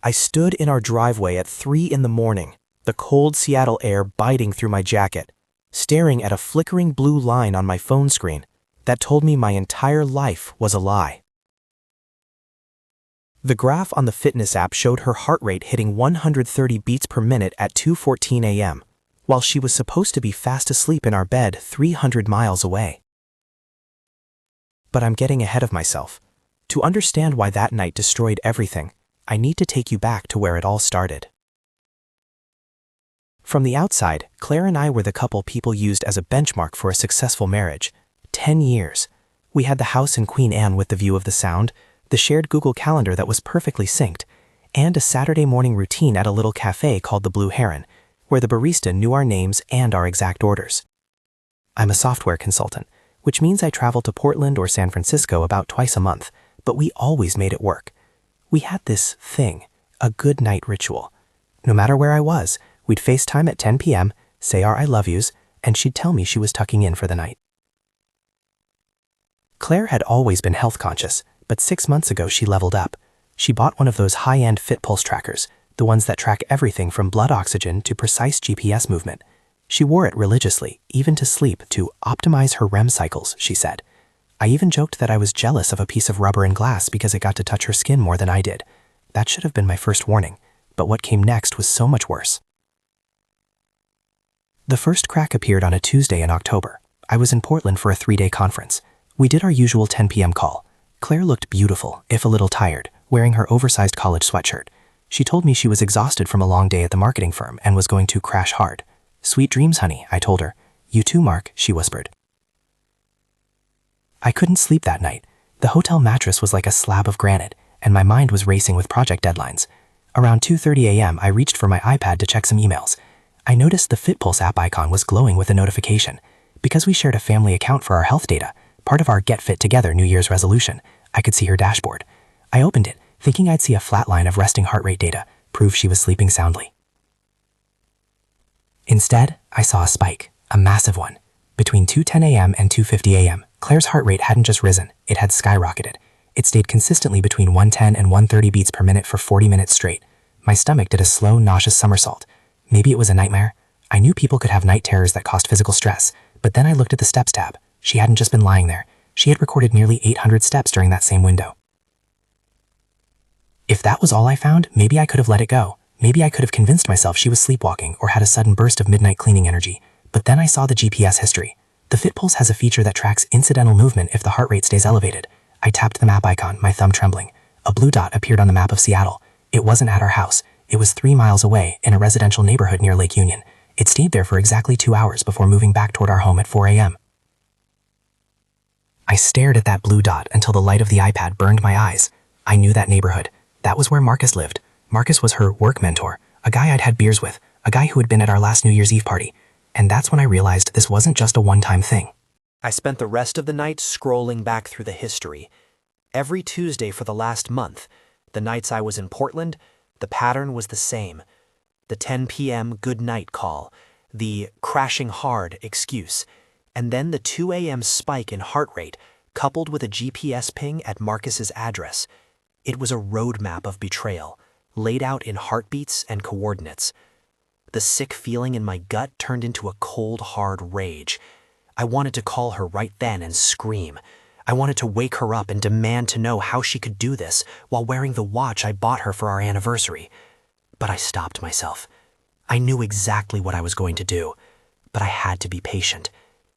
I stood in our driveway at 3 in the morning, the cold Seattle air biting through my jacket, staring at a flickering blue line on my phone screen that told me my entire life was a lie. The graph on the fitness app showed her heart rate hitting 130 beats per minute at 2:14 a.m., while she was supposed to be fast asleep in our bed 300 miles away. But I'm getting ahead of myself. To understand why that night destroyed everything, I need to take you back to where it all started. From the outside, Claire and I were the couple people used as a benchmark for a successful marriage. 10 years. We had the house in Queen Anne with the view of the Sound, the shared Google Calendar that was perfectly synced, and a Saturday morning routine at a little cafe called the Blue Heron, where the barista knew our names and our exact orders. I'm a software consultant, which means I travel to Portland or San Francisco about twice a month, but we always made it work. We had this thing, a good night ritual. No matter where I was, we'd FaceTime at 10 p.m., say our I love yous, and she'd tell me she was tucking in for the night. Claire had always been health conscious, but 6 months ago she leveled up. She bought one of those high-end Fit Pulse trackers, the ones that track everything from blood oxygen to precise GPS movement. She wore it religiously, even to sleep, to optimize her REM cycles, she said. I even joked that I was jealous of a piece of rubber and glass because it got to touch her skin more than I did. That should have been my first warning, but what came next was so much worse. The first crack appeared on a Tuesday in October. I was in Portland for a 3-day conference. We did our usual 10 p.m. call. Claire looked beautiful, if a little tired, wearing her oversized college sweatshirt. She told me she was exhausted from a long day at the marketing firm and was going to crash hard. Sweet dreams, honey, I told her. You too, Mark, she whispered. I couldn't sleep that night. The hotel mattress was like a slab of granite, and my mind was racing with project deadlines. Around 2:30 a.m., I reached for my iPad to check some emails. I noticed the FitPulse app icon was glowing with a notification. Because we shared a family account for our health data, part of our Get Fit Together New Year's resolution, I could see her dashboard. I opened it, thinking I'd see a flat line of resting heart rate data, prove she was sleeping soundly. Instead, I saw a spike, a massive one. Between 2:10 a.m. and 2:50 a.m., Claire's heart rate hadn't just risen, it had skyrocketed. It stayed consistently between 110 and 130 beats per minute for 40 minutes straight. My stomach did a slow, nauseous somersault. Maybe it was a nightmare. I knew people could have night terrors that caused physical stress, but then I looked at the steps tab. She hadn't just been lying there. She had recorded nearly 800 steps during that same window. If that was all I found, maybe I could have let it go. Maybe I could have convinced myself she was sleepwalking or had a sudden burst of midnight cleaning energy. But then I saw the GPS history. The FitPulse has a feature that tracks incidental movement if the heart rate stays elevated. I tapped the map icon, my thumb trembling. A blue dot appeared on the map of Seattle. It wasn't at our house. It was 3 miles away, in a residential neighborhood near Lake Union. It stayed there for exactly 2 hours before moving back toward our home at 4 a.m. I stared at that blue dot until the light of the iPad burned my eyes. I knew that neighborhood. That was where Marcus lived. Marcus was her work mentor, a guy I'd had beers with, a guy who had been at our last New Year's Eve party. And that's when I realized this wasn't just a one-time thing. I spent the rest of the night scrolling back through the history. Every Tuesday for the last month, the nights I was in Portland, the pattern was the same. The 10 p.m. good night call, the crashing hard excuse, and then the 2 a.m. spike in heart rate coupled with a GPS ping at Marcus's address. It was a roadmap of betrayal, laid out in heartbeats and coordinates. The sick feeling in my gut turned into a cold, hard rage. I wanted to call her right then and scream. I wanted to wake her up and demand to know how she could do this while wearing the watch I bought her for our anniversary. But I stopped myself. I knew exactly what I was going to do, but I had to be patient.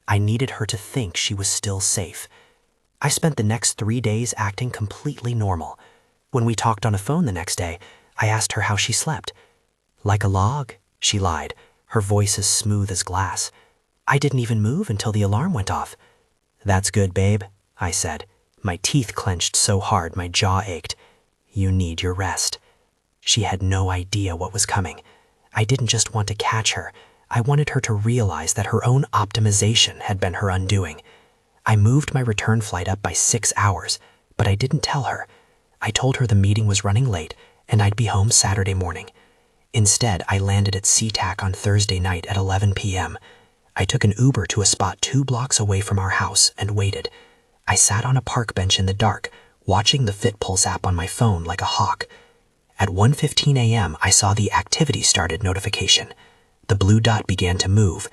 I needed her to think she was still safe. I spent the next 3 days acting completely normal. When we talked on the phone the next day, I asked her how she slept. Like a log, she lied, her voice as smooth as glass. I didn't even move until the alarm went off. That's good, babe, I said. My teeth clenched so hard my jaw ached. You need your rest. She had no idea what was coming. I didn't just want to catch her. I wanted her to realize that her own optimization had been her undoing. I moved my return flight up by 6 hours, but I didn't tell her. I told her the meeting was running late and I'd be home Saturday morning. Instead, I landed at SeaTac on Thursday night at 11 p.m. I took an Uber to a spot 2 blocks away from our house and waited. I sat on a park bench in the dark, watching the FitPulse app on my phone like a hawk. At 1:15 a.m., I saw the activity started notification. The blue dot began to move.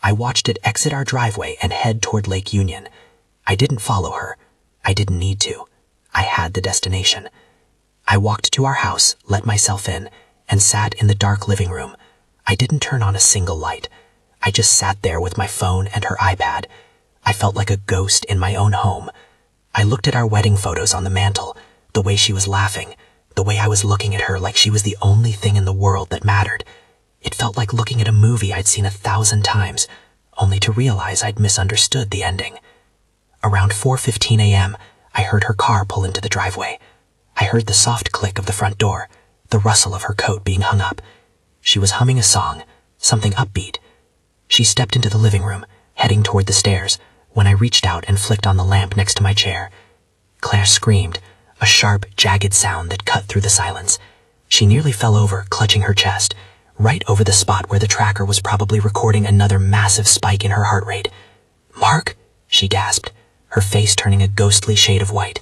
I watched it exit our driveway and head toward Lake Union. I didn't follow her. I didn't need to. I had the destination. I walked to our house, let myself in, and sat in the dark living room. I didn't turn on a single light. I just sat there with my phone and her iPad. I felt like a ghost in my own home. I looked at our wedding photos on the mantle, the way she was laughing, the way I was looking at her like she was the only thing in the world that mattered. It felt like looking at a movie I'd seen 1,000 times, only to realize I'd misunderstood the ending. Around 4:15 a.m., I heard her car pull into the driveway. I heard the soft click of the front door, the rustle of her coat being hung up. She was humming a song, something upbeat. She stepped into the living room, heading toward the stairs, when I reached out and flicked on the lamp next to my chair. Claire screamed, a sharp, jagged sound that cut through the silence. She nearly fell over, clutching her chest, right over the spot where the tracker was probably recording another massive spike in her heart rate. "Mark?" she gasped, her face turning a ghostly shade of white.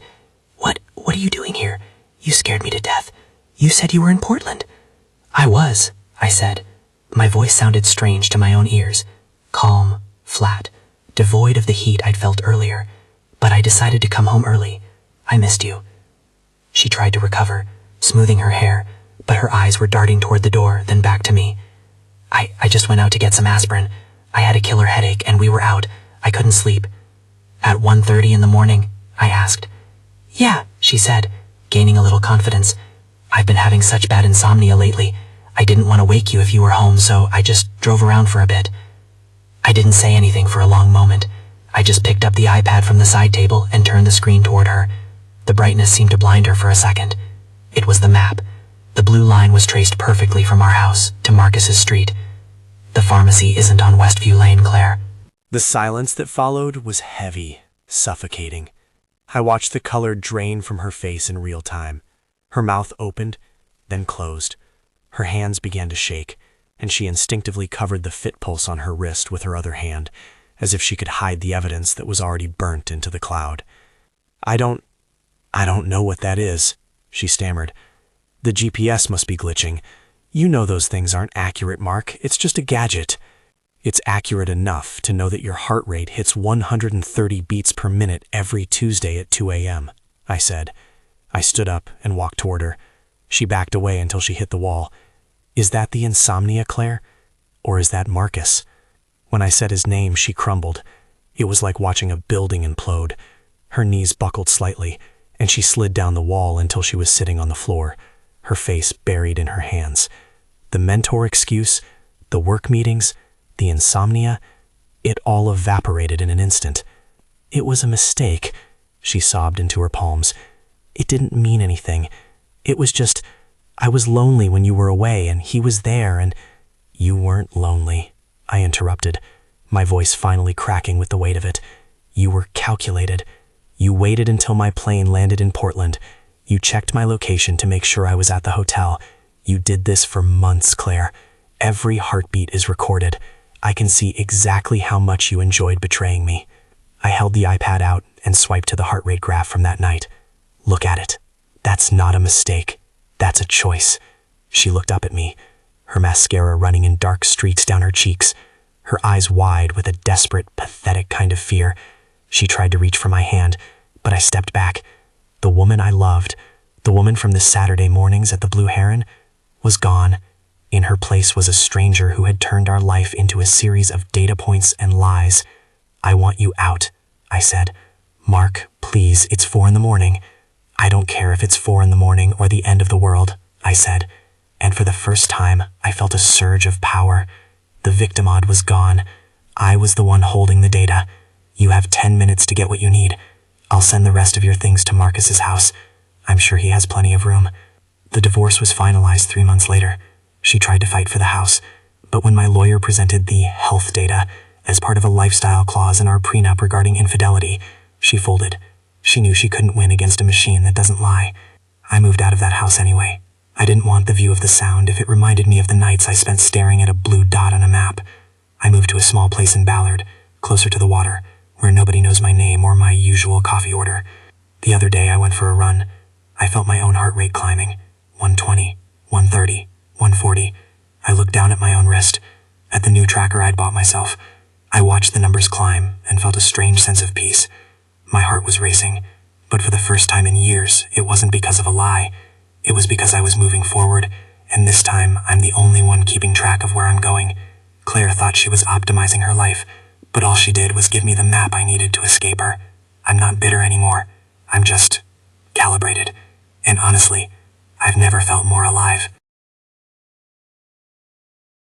What are you doing here? You scared me to death. You said you were in Portland." "I was," I said. My voice sounded strange to my own ears, calm, flat, devoid of the heat I'd felt earlier. "But I decided to come home early. I missed you." She tried to recover, smoothing her hair, but her eyes were darting toward the door, then back to me. I just went out to get some aspirin. I had a killer headache, and we were out. I couldn't sleep." "At 1:30 in the morning?" I asked. "Yeah," she said, gaining a little confidence. "I've been having such bad insomnia lately. I didn't want to wake you if you were home, so I just drove around for a bit." I didn't say anything for a long moment. I just picked up the iPad from the side table and turned the screen toward her. The brightness seemed to blind her for a second. It was the map. The blue line was traced perfectly from our house to Marcus's street. "The pharmacy isn't on Westview Lane, Claire." The silence that followed was heavy, suffocating. I watched the color drain from her face in real time. Her mouth opened, then closed. Her hands began to shake, and she instinctively covered the fit pulse on her wrist with her other hand, as if she could hide the evidence that was already burnt into the cloud. I don't know what that is," she stammered. "The GPS must be glitching. You know those things aren't accurate, Mark. It's just a gadget." "It's accurate enough to know that your heart rate hits 130 beats per minute every Tuesday at 2 a.m., I said. I stood up and walked toward her. She backed away until she hit the wall. "Is that the insomnia, Claire? Or is that Marcus?" When I said his name, she crumbled. It was like watching a building implode. Her knees buckled slightly, and she slid down the wall until she was sitting on the floor, her face buried in her hands. The mentor excuse, the work meetings, the insomnia, it all evaporated in an instant. "It was a mistake," she sobbed into her palms. "It didn't mean anything. It was just, I was lonely when you were away, and he was there, and—" "You weren't lonely," I interrupted, my voice finally cracking with the weight of it. "You were calculated. You waited until my plane landed in Portland. You checked my location to make sure I was at the hotel. You did this for months, Claire. Every heartbeat is recorded. I can see exactly how much you enjoyed betraying me." I held the iPad out and swiped to the heart rate graph from that night. "Look at it. That's not a mistake. That's a choice." She looked up at me, her mascara running in dark streaks down her cheeks, her eyes wide with a desperate, pathetic kind of fear. She tried to reach for my hand, but I stepped back. The woman I loved, the woman from the Saturday mornings at the Blue Heron, was gone. In her place was a stranger who had turned our life into a series of data points and lies. "I want you out," I said. "Mark, please, it's 4 a.m. "I don't care if it's 4 a.m. or the end of the world," I said. And for the first time, I felt a surge of power. The victimhood was gone. I was the one holding the data. "You have 10 minutes to get what you need. I'll send the rest of your things to Marcus's house. I'm sure he has plenty of room." The divorce was finalized 3 months later. She tried to fight for the house, but when my lawyer presented the health data as part of a lifestyle clause in our prenup regarding infidelity, she folded. She knew she couldn't win against a machine that doesn't lie. I moved out of that house anyway. I didn't want the view of the Sound if it reminded me of the nights I spent staring at a blue dot on a map. I moved to a small place in Ballard, closer to the water, where nobody knows my name or my usual coffee order. The other day I went for a run. I felt my own heart rate climbing, 120, 130, 140. I looked down at my own wrist, at the new tracker I'd bought myself. I watched the numbers climb and felt a strange sense of peace. My heart was racing, but for the first time in years, it wasn't because of a lie. It was because I was moving forward, and this time I'm the only one keeping track of where I'm going. Claire thought she was optimizing her life, but all she did was give me the map I needed to escape her. I'm not bitter anymore. I'm just calibrated. And honestly, I've never felt more alive.